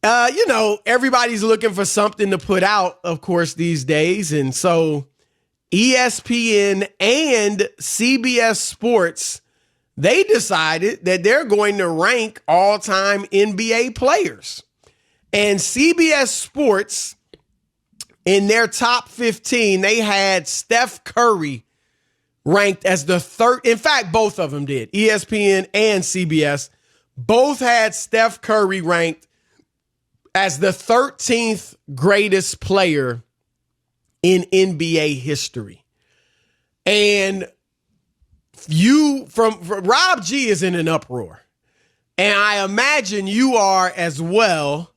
Everybody's looking for something to put out, of course, these days. And so ESPN and CBS Sports, they decided that they're going to rank all-time NBA players. And CBS Sports, in their top 15, they had Steph Curry ranked as the third. In fact, both of them did. ESPN and CBS both had Steph Curry ranked as the 13th greatest player in NBA history. And from Rob G is in an uproar. And I imagine you are as well.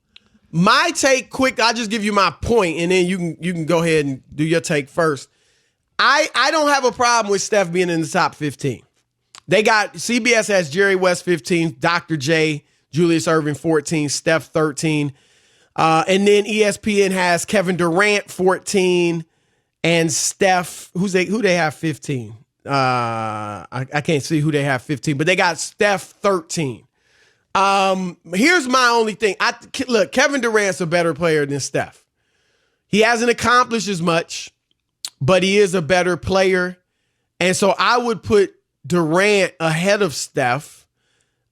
My take, quick, I'll just give you my point, and then you can go ahead and do your take first. I don't have a problem with Steph being in the top 15. They got CBS has Jerry West 15, Dr. J, Julius Erving 14, Steph 13. And then ESPN has Kevin Durant 14 and Steph, who they have 15? I can't see who they have 15, but they got Steph 13. Here's my only thing. Look, Kevin Durant's a better player than Steph. He hasn't accomplished as much, but he is a better player. And so I would put Durant ahead of Steph.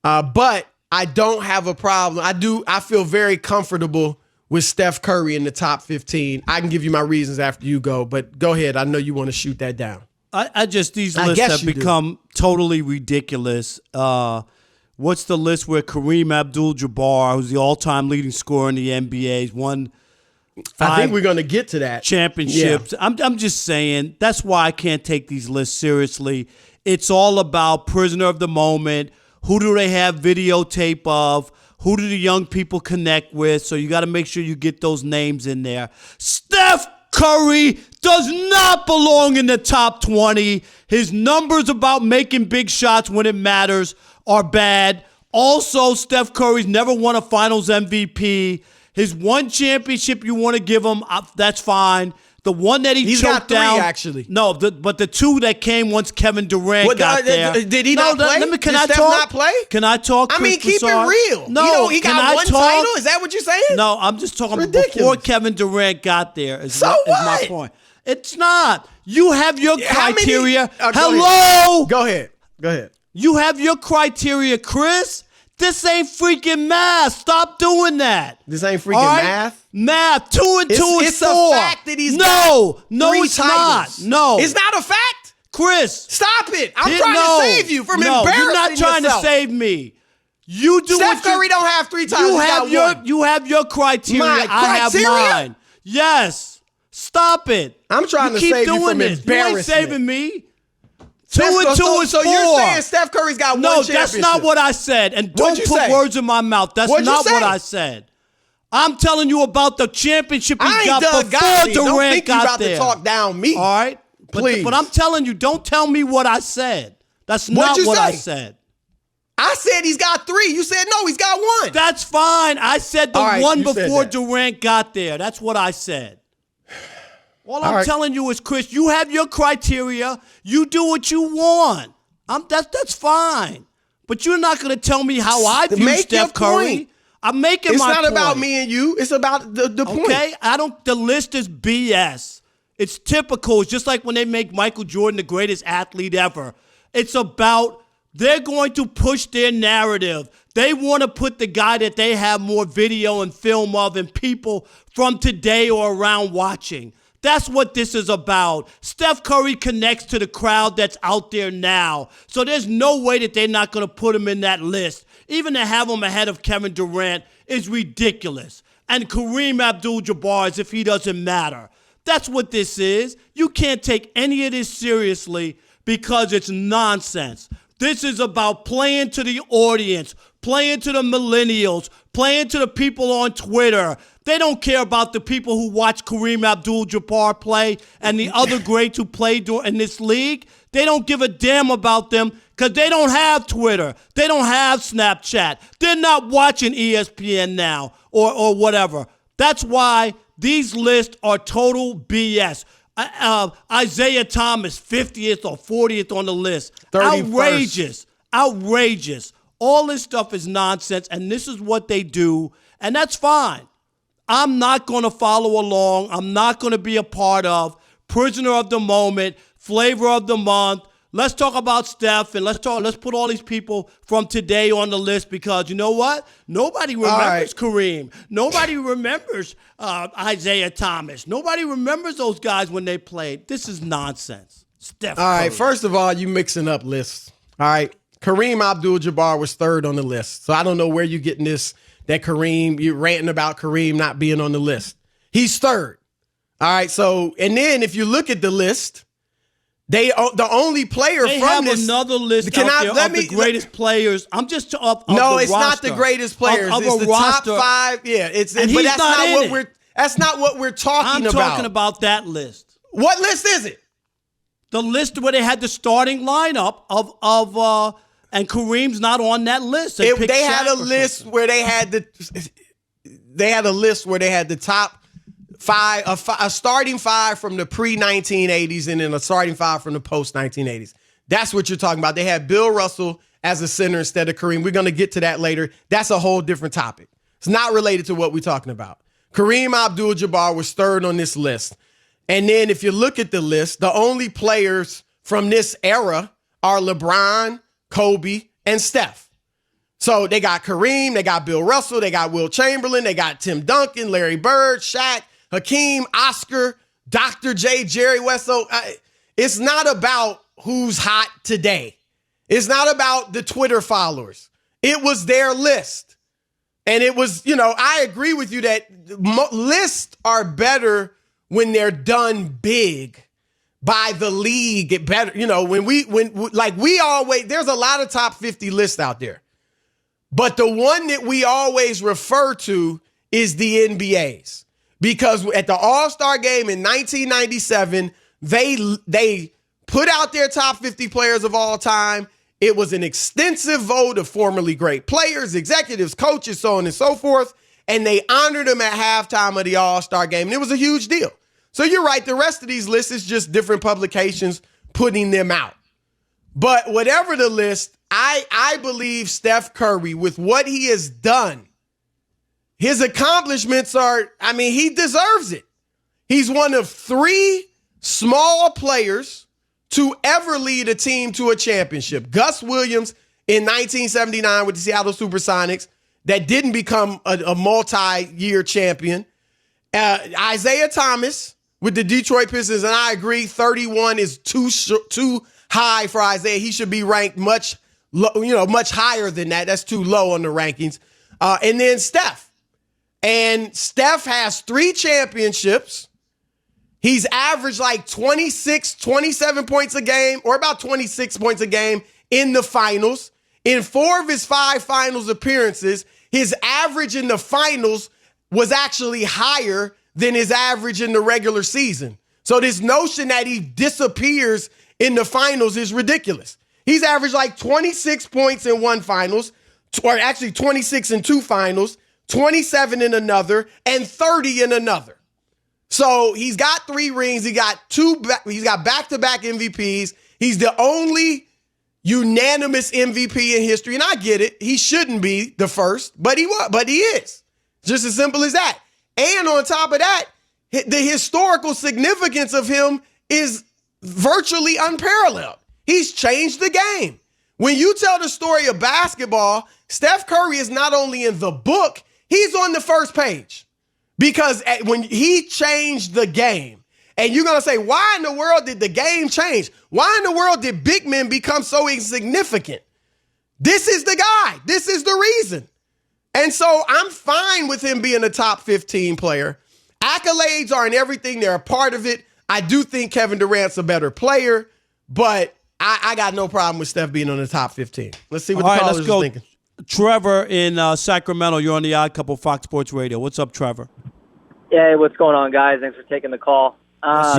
But I don't have a problem. I feel very comfortable with Steph Curry in the top 15. I can give you my reasons after you go, but go ahead. I know you want to shoot that down. These lists have become totally ridiculous. What's the list where Kareem Abdul-Jabbar, who's the all-time leading scorer in the NBA, has won 5 I think we're going to get to that. championships? Yeah. I'm just saying, that's why I can't take these lists seriously. It's all about prisoner of the moment. Who do they have videotape of? Who do the young people connect with? So you got to make sure you get those names in there. Steph Curry does not belong in the top 20. His numbers about making big shots when it matters are bad. Also, Steph Curry's never won a Finals MVP. His one championship you want to give him, that's fine. The one that he's choked got 3, down, actually. No, but the 2 that came once Kevin Durant got there. Did he not play? Can Did I Steph talk? not play? Can I talk? I mean, keep Broussard? it real. No, he got one title. Is that what you're saying? No, I'm just talking Ridiculous. before Kevin Durant got there. Is What? my point. It's not. You have your criteria. Hello. Go ahead. You have your criteria, Chris. This ain't freaking math. Stop doing that. This ain't freaking math? Math. 2 and 2 is 4. It's a fact that he's got 3 it's titles. not. No. It's not a fact? Chris. Stop it. I'm trying to save you from embarrassing you're not trying yourself. to save me. You do Steph Curry don't have 3 titles. You have your criteria. I have mine. Yes. Stop it. I'm trying to save you from embarrassment. You ain't saving me. 2 and 2 is 4. So you're saying Steph Curry's got one championship? No, that's not what I said. And don't put words in my mouth. That's not what I said. I'm telling you about the championship he got before Durant got there. Don't think you're about to talk down me. All right? Please. But I'm telling you, don't tell me what I said. That's not what I said. I said he's got 3. You said no, he's got 1. That's fine. I said the one before Durant got there. That's what I said. All I'm telling you is, Chris, you have your criteria. You do what you want. That's fine. But you're not going to tell me how I view Steph Curry. I'm making my point. It's not about me and you. It's about the point. Okay? The list is BS. It's typical. It's just like when they make Michael Jordan the greatest athlete ever. It's about they're going to push their narrative. They want to put the guy that they have more video and film of and people from today or around watching. That's what this is about. Steph Curry connects to the crowd that's out there now. So there's no way that they're not going to put him in that list. Even to have him ahead of Kevin Durant is ridiculous. And Kareem Abdul-Jabbar as if he doesn't matter. That's what this is. You can't take any of this seriously because it's nonsense. This is about playing to the audience, playing to the millennials, playing to the people on Twitter. They don't care about the people who watch Kareem Abdul-Jabbar play and the other greats who play in this league. They don't give a damn about them because they don't have Twitter. They don't have Snapchat. They're not watching ESPN now or whatever. That's why these lists are total BS. Isiah Thomas, 50th or 40th on the list. 31st. Outrageous. All this stuff is nonsense, and this is what they do. And that's fine. I'm not going to follow along. I'm not going to be a part of prisoner of the moment, flavor of the month. Let's talk about Steph, and let's put all these people from today on the list, because you know what? Nobody remembers Kareem. Nobody remembers Isiah Thomas. Nobody remembers those guys when they played. This is nonsense. Steph Curry. All right, first of all, you mixing up lists. All right, Kareem Abdul-Jabbar was third on the list. So I don't know where you're getting this, that Kareem, you're ranting about Kareem not being on the list. He's third. All right, so, and then if you look at the list, the only player they from have another list out there of the greatest players. I'm just of no, the it's roster. not the greatest players. Of it's the roster. top 5. Yeah, but that's not what we're talking about. I'm talking about that list. What list is it? The list where they had the starting lineup of and Kareem's not on that list. They had a list where they had the top 5, a starting 5 from the pre-1980s and then a starting 5 from the post-1980s. That's what you're talking about. They had Bill Russell as a center instead of Kareem. We're going to get to that later. That's a whole different topic. It's not related to what we're talking about. Kareem Abdul-Jabbar was third on this list. And then if you look at the list, the only players from this era are LeBron, Kobe, and Steph. So they got Kareem, they got Bill Russell, they got Will Chamberlain, they got Tim Duncan, Larry Bird, Shaq, Hakeem, Oscar, Dr. J, Jerry West. So it's not about who's hot today. It's not about the Twitter followers. It was their list. And it was, I agree with you that lists are better when they're done big by the league. It better, when we always, there's a lot of top 50 lists out there. But the one that we always refer to is the NBA's. Because at the All-Star game in 1997, they put out their top 50 players of all time. It was an extensive vote of formerly great players, executives, coaches, so on and so forth. And they honored them at halftime of the All-Star game. And it was a huge deal. So you're right. The rest of these lists is just different publications putting them out. But whatever the list, I believe Steph Curry, with what he has done, his accomplishments he deserves it. He's one of 3 small players to ever lead a team to a championship. Gus Williams in 1979 with the Seattle Supersonics that didn't become a multi-year champion. Isiah Thomas with the Detroit Pistons, and I agree, 31 is too high for Isiah. He should be ranked much higher than that. That's too low on the rankings. And then Steph. And Steph has 3 championships. He's averaged like 26, 27 points a game, or about 26 points a game in the finals. In 4 of his 5 finals appearances, his average in the finals was actually higher than his average in the regular season. So this notion that he disappears in the finals is ridiculous. He's averaged like 26 points in one finals, or actually 26 in 2 finals, 27 in another, and 30 in another. So he's got 3 rings. He's got back-to-back MVPs. He's the only unanimous MVP in history. And I get it. He shouldn't be the first, but he is. Just as simple as that. And on top of that, the historical significance of him is virtually unparalleled. He's changed the game. When you tell the story of basketball, Steph Curry is not only in the book, he's on the first page. Because when he changed the game, and you're going to say, why in the world did the game change? Why in the world did big men become so insignificant? This is the guy. This is the reason. And so I'm fine with him being a top 15 player. Accolades are in everything. They're a part of it. I do think Kevin Durant's a better player, but I got no problem with Steph being on the top 15. Let's see what the callers are thinking. Trevor in Sacramento, you're on the Odd Couple Fox Sports Radio. What's up, Trevor? Hey, what's going on, guys? Thanks for taking the call. So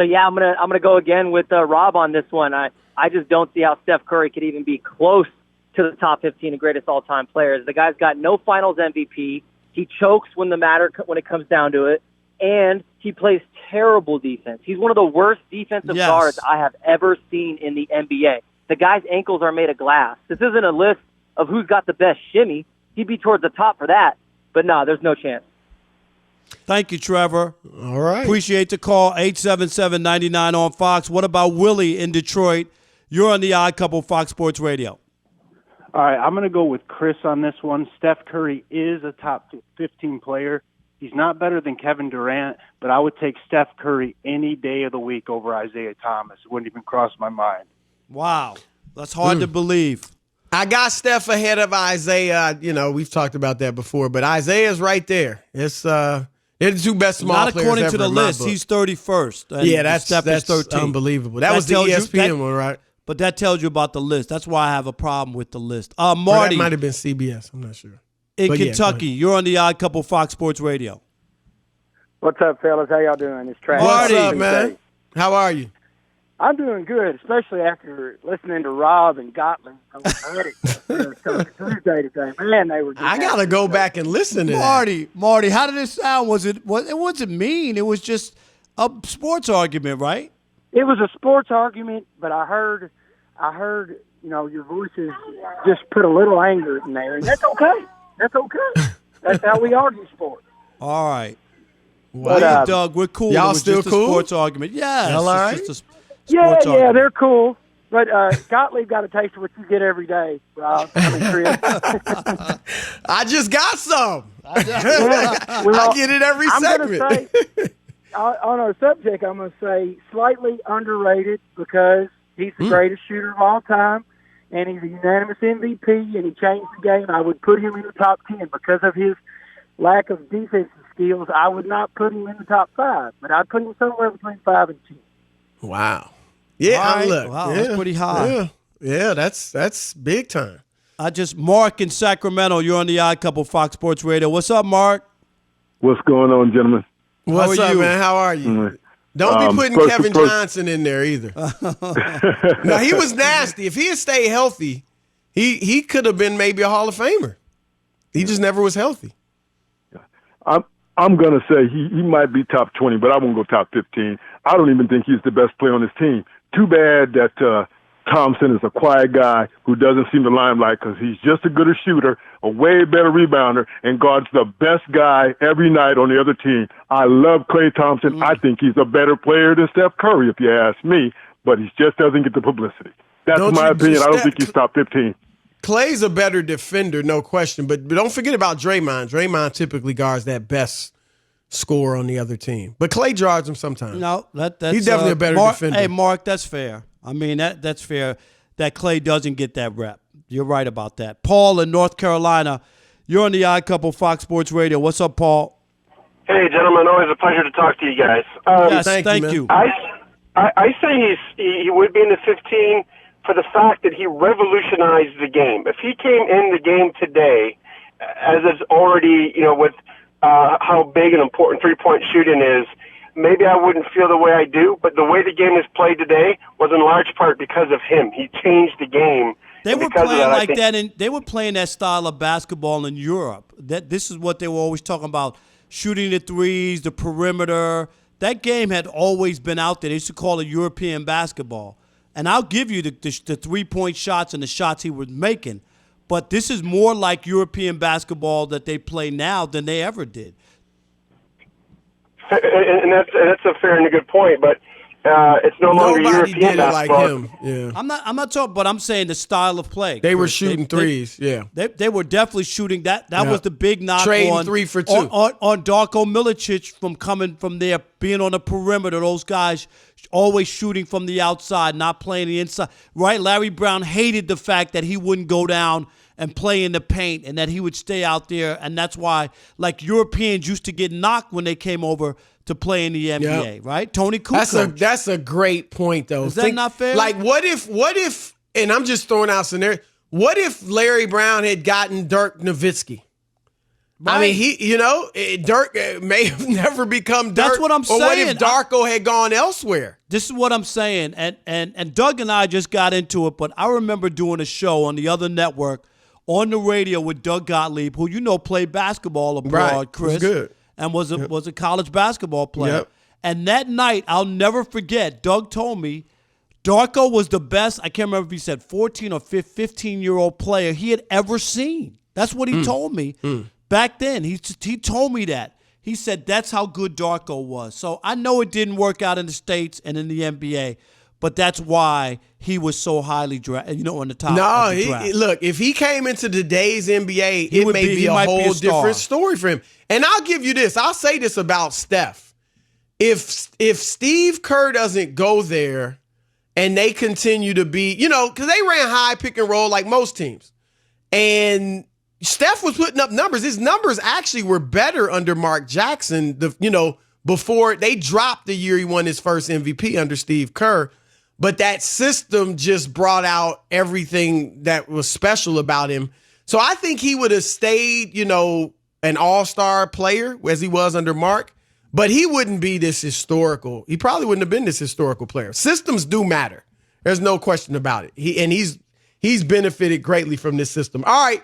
yeah, I'm gonna go again with Rob on this one. I just don't see how Steph Curry could even be close to the top 15 of greatest all-time players. The guy's got no Finals MVP. He chokes when it comes down to it, and he plays terrible defense. He's one of the worst defensive guards I have ever seen in the NBA. The guy's ankles are made of glass. This isn't a list of who's got the best shimmy. He'd be towards the top for that. But no, there's no chance. Thank you, Trevor. All right. Appreciate the call. 877-99 on Fox. What about Willie in Detroit? You're on the Odd Couple, Fox Sports Radio. All right, I'm going to go with Chris on this one. Steph Curry is a top 15 player. He's not better than Kevin Durant, but I would take Steph Curry any day of the week over Isiah Thomas. It wouldn't even cross my mind. Wow. That's hard to believe. I got Steph ahead of Isiah. We've talked about that before, but Isaiah's right there. It's they're the two best small players Not according ever to the in my list. book. He's 31st. And Yeah, Steph is that's 13. unbelievable. That was the ESPN one, right? But that tells you about the list. That's why I have a problem with the list. Or Marty, that might have been CBS. I'm not sure. in But yeah, Kentucky, you're on the Odd Couple, Fox Sports Radio. What's up, fellas? How y'all doing? It's Travis. What's Marty. up, man? How are you? I'm doing good, especially after listening to Rob and Gottlieb on Tuesday today. Man, they were. I gotta go back and listen to that. Marty, how did it sound? It wasn't mean. It was just a sports argument, right? It was a sports argument, but I heard, your voices just put a little anger in there, and that's okay. That's okay. That's how we argue sports. All right. Wow. Well, Doug, we're cool. Y'all It was still just cool? a sports argument. Yeah. Y'all all right? Yeah, they're cool. But Gottlieb got a taste of what you get every day, Rob. Chris. I just got some. Yeah, well, I get it every segment. Gonna say, on our subject, I'm going to say slightly underrated because he's the greatest shooter of all time, and he's a unanimous MVP, and he changed the game. I would put him in the top 10 because of his lack of defensive skills. I would not put him in the top 5, but I'd put him somewhere between 5 and 10. Wow. Yeah, All right. look. Wow, yeah, that's pretty high. Yeah, that's big time. Mark in Sacramento, you're on the Odd Couple, Fox Sports Radio. What's up, Mark? What's going on, gentlemen? What's are up, you? man? How are you? Mm. Don't be putting first- Kevin first- Johnson in there either. No, he was nasty. If he had stayed healthy, he could have been maybe a Hall of Famer. He just never was healthy. I'm going to say he might be top 20, but I won't go top 15. I don't even think he's the best player on his team. Too bad that Thompson is a quiet guy who doesn't see the limelight because he's just a gooder shooter, a way better rebounder, and guards the best guy every night on the other team. I love Klay Thompson. I think he's a better player than Steph Curry, if you ask me, but he just doesn't get the publicity. That's my opinion. I don't think he's top 15. Clay's a better defender, no question. But don't forget about Draymond. Draymond typically guards that best scorer on the other team. But Klay guards him sometimes. No, that's he's definitely a better defender. Hey, Mark, that's fair. I mean, that's fair that Klay doesn't get that rep. You're right about that. Paul in North Carolina, you're on the Odd Couple, Fox Sports Radio. What's up, Paul? Hey, gentlemen, always a pleasure to talk to you guys. Yes, thank you. I say he would be in the 15 for the fact that he revolutionized the game. If he came in the game today, as is already, with how big and important three-point shooting is, maybe I wouldn't feel the way I do, but the way the game is played today was in large part because of him. He changed the game. They were playing that, and they were playing that style of basketball in Europe. This is what they were always talking about: shooting the threes, the perimeter. That game had always been out there. They used to call it European basketball. And I'll give you the 3-point shots and the shots he was making, but this is more like European basketball that they play now than they ever did. And that's a fair and a good point, but it's no longer Nobody European did it like basketball. him. Yeah. I'm not talking, but I'm saying the style of play. They were Chris. shooting threes, yeah. They were definitely shooting that. That was the big knock Trading on 3 for 2 on Darko Milicic from coming from there, being on the perimeter. Those guys always shooting from the outside, not playing the inside. Right? Larry Brown hated the fact that he wouldn't go down and play in the paint, and that he would stay out there, and that's why, like, Europeans used to get knocked when they came over to play in the NBA, right? Tony Kukoc. That's a great point, though. Is that not fair? Like, what if, and I'm just throwing out scenario, what if Larry Brown had gotten Dirk Nowitzki? Right. I mean, Dirk may have never become Dirk. That's what I'm saying. Or what if Darko had gone elsewhere? This is what I'm saying, and Doug and I just got into it, but I remember doing a show on the other network on the radio with Doug Gottlieb, who played basketball abroad, Right. Chris, Was good. and was a college basketball player. Yep. And that night, I'll never forget, Doug told me Darko was the best, I can't remember if he said 14 or 15-year-old player he had ever seen. That's what he told me. back then. He told me that. He said that's how good Darko was. So I know it didn't work out in the States and in the NBA, but that's why he was so highly drafted, on the top of the draft. Look, if he came into today's NBA, it may be a whole different story for him. And I'll give you this. I'll say this about Steph. If Steve Kerr doesn't go there and they continue to be, because they ran high pick and roll like most teams. And Steph was putting up numbers. His numbers actually were better under Mark Jackson, before they dropped the year he won his first MVP under Steve Kerr. But that system just brought out everything that was special about him. So I think he would have stayed, an all-star player as he was under Mark, but he wouldn't be this historical. He probably wouldn't have been this historical player. Systems do matter. There's no question about it. He's benefited greatly from this system. All right.